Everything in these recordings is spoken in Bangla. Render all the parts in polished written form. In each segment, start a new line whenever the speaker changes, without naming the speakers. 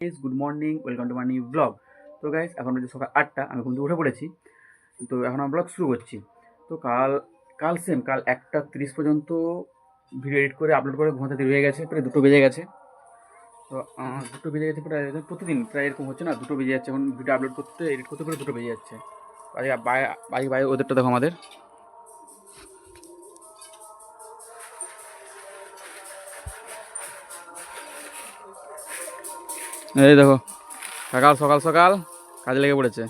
Good morning, welcome to my new blog. তো গাইস, এখন হচ্ছে সকাল 8টা, আমি ঘুম থেকে উঠে পড়েছি। তো এখন আমি ব্লগ শুরু করছি। তো কাল কাল সেম কাল 1টা 30 পর্যন্ত ভিডিও এডিট করে আপলোড করে ঘুমাতে দেরি হয়ে গেছে, প্রায় 2টো বেজে গেছে। তো 2টো বেজে গেছে প্রায়, প্রতিদিন প্রায় এরকম হচ্ছে না, 2টো বেজে যাচ্ছে। এখন ভিডিও আপলোড করতে এডিট করতে প্রায় 2টো বেজে যাচ্ছে। আজকে বাইরে ওদেরটা দেখো আমাদের। এই দেখো, সকাল সকাল সকাল কাজে লেগে পড়েছে।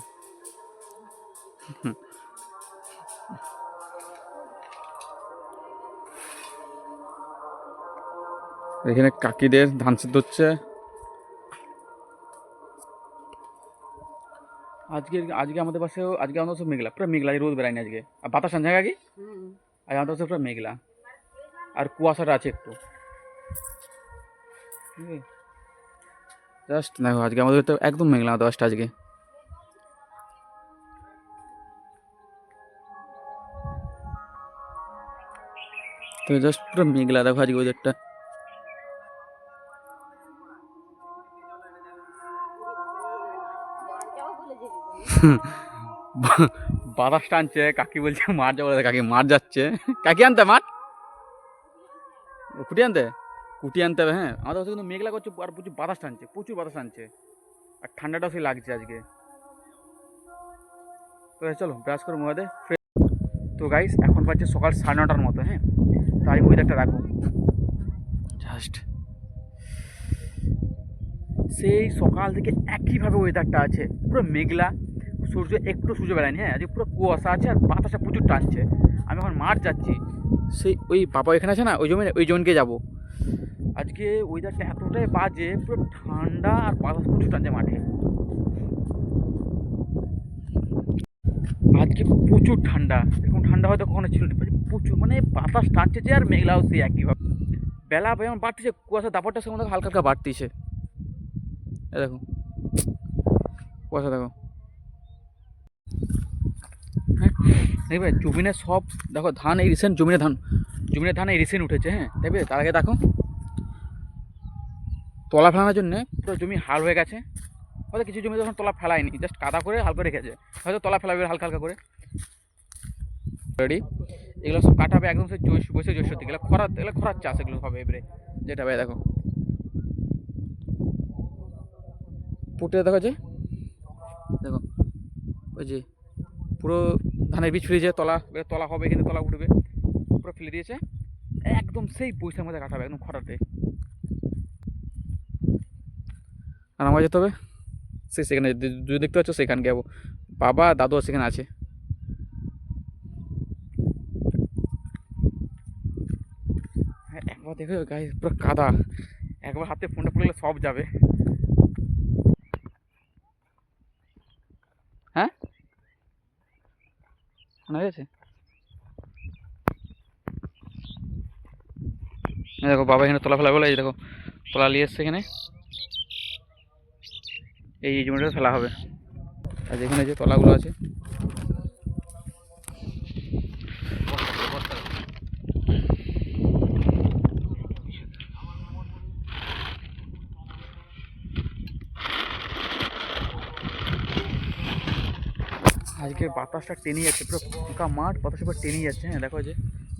এখানে কাকিদের ধান সিদ্ধ হচ্ছে। আজকে আমাদের পাশেও, আজকে আমাদের সব মেঘলা, পুরো মেঘলা, রোদ বেড়ায়নি আজকে। আর বাতাস আনছে আগে। আজ আমাদের পাশে পুরো মেঘলা, আর কুয়াশাটা আছে একটু। জাস্ট দেখো, আজকে আমাদের তো একদম মেঘলা 10টা আজকে। তো জাস্ট পুরো মেঘলা দেখো আজকে ওয়েদারটা। বাতাস টানছে, কাকি বলছে মাঠ যাবো, কাকি মাঠ যাচ্ছে। কাকি আনতে মাঠ, কুটি আনতে, কুটি আনতে হবে। হ্যাঁ, আমাদের কাছে কিন্তু মেঘলা করছে আর প্রচুর বাতাস টানছে, প্রচুর বাতাস টানছে। আর ঠান্ডাটাও সেই লাগছে আজকে। তো চলো ব্রাশ করে মুখ দে। তো গাইস, এখন বাজছে সকাল 9:30টার মতো। হ্যাঁ, তাই ওয়েদারটা রাখো জাস্ট। সেই সকাল থেকে একইভাবে ওয়েদারটা আছে, পুরো মেঘলা, সূর্য বেড়ায়নি। হ্যাঁ, আজকে পুরো কুয়াশা আছে আর বাতাসটা প্রচুর টানছে। আমি এখন মাঠ যাচ্ছি, সেই ওই বাবা এখানে আছে না, ওই জমিনকে যাবো। আজকে ওয়েদারটা এতটাই বাজে, পুরো ঠান্ডা আর বাতাস প্রচুর টানছে মাঠে। আজকে প্রচুর ঠান্ডা, এরকম ঠান্ডা হয়তো কখনো ছিল না। প্রচুর মানে বাতাস টানছে যে, আর মেঘলাও সেই একইভাবে। বেলা যেমন বাড়তেছে, কুয়াশা দাপটটা সেমন হালকা হালকা বাড়তিছে। এ দেখো কুয়াশা দেখো। হ্যাঁ, দেখবে জমিনে সব দেখো ধান, এই রিসেন্ট জমিনে ধান এই রিসেন্ট উঠেছে। হ্যাঁ, দেখবে তার আগে দেখো তলা ফেলানোর জন্য পুরো জমি হাল হয়ে গেছে। হয়তো কিছু জমি যখন তলা ফেলায়নি, জাস্ট কাদা করে হালকা রেখেছে, হয়তো তলা ফেলাবে হালকা হালকা করে। রেডি, এগুলো সব কাটাবে একদম সেই বৈশাখ জ্যৈষ্ঠ থেকে। এগুলো খরার চাষ, এগুলো হবে এবারে যেটা ভাই দেখো পুটে দেখো যে, দেখো ওই যে পুরো ধানের বীজ ফিরেছে, তলা হবে, কিন্তু তলা উঠবে, পুরো ফেলে দিয়েছে। একদম সেই বৈশাখ মধ্যে কাটাবে, একদম খরাতে। আর আমার যেতে হবে সেখানে, যদি দেখতে পাচ্ছ সেখানে যাবো। বাবা দাদু সেখানে আছে। হ্যাঁ, একবার দেখো গায়ে পুরো কাদা, একবার হাতে ফোনটা পড়লে সব যাবে। হ্যাঁ, শোনা গেছে। দেখো বাবা এখানে তলা ফেলা বলে, এই দেখো তলা নিয়ে এসছে এখানে, এই জমিটা ফেলা হবে। আর যেখানে যে তলাগুলো আছে, আজকে বাতাসটা টেনে যাচ্ছে, পুরো ফাঁকা মাঠ, বাতাসের পুরো টেনে যাচ্ছে। হ্যাঁ, দেখো যে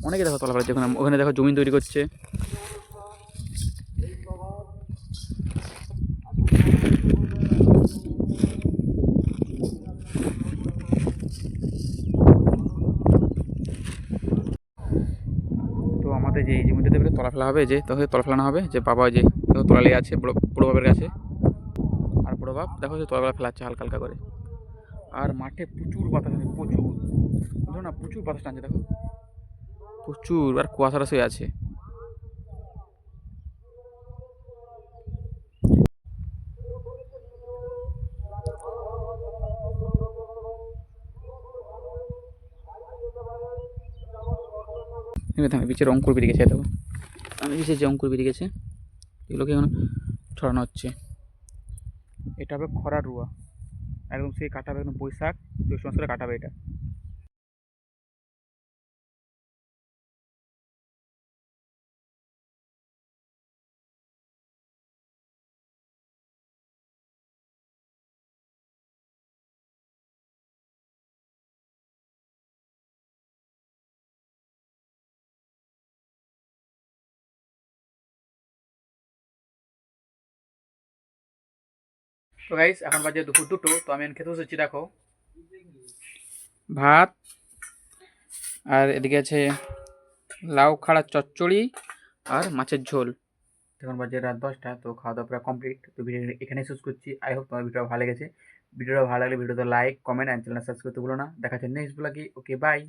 অনেকে দেখো তলা ফেলাচ্ছে, ওখানে দেখো জমি তৈরি করছে। তো আমাদের যে এই জমিটাতে তলা ফেলা হবে, যে তখন তলা ফেলানো হবে, যে বাবা যে দেখো তলা লেগে আছে বড়ো বাবার কাছে। আর বড়ো বাপ দেখো যে তলাগুলো ফেলাচ্ছে হালকা হালকা করে। আর মাঠে প্রচুর বাতাস আছে, প্রচুর, বুঝলো না, প্রচুর বাতাস টানছে দেখো, প্রচুর। আর কুয়াশাটা শুয়ে আছে। আমি বিচের অঙ্কুর বেরিয়ে গেছে দেখো, আমি বিচের যে অঙ্কুর বেরিয়ে গেছে, এগুলোকে এখন ছড়ানো হচ্ছে। এটা হবে খরা রুয়া, একদম সেই কাটাবে, একদম বৈশাখ জ্যৈষ্ঠ মাস করে কাটাবে এটা। তো গাইস এখন বাজে দুপুর 2টো, তো আমি এখন খেতে বসেছি। দেখো ভাত, আর এদিকে আছে লাউ খাড়া চচ্চড়ি আর মাছের ঝোল। এখন বাজে রাত 10টা, তো খাওয়া দাওয়া প্রায় কমপ্লিট। তো ভিডিও এখানে শেষ করছি। আই হোপ তোমার ভিডিওটা ভালো লেগেছে। ভিডিওটা ভালো লাগলে ভিডিওতে like, comment and channel subscribe করতে ভুলো না। দেখা হচ্ছে নেক্সট ব্লগে। Okay bye.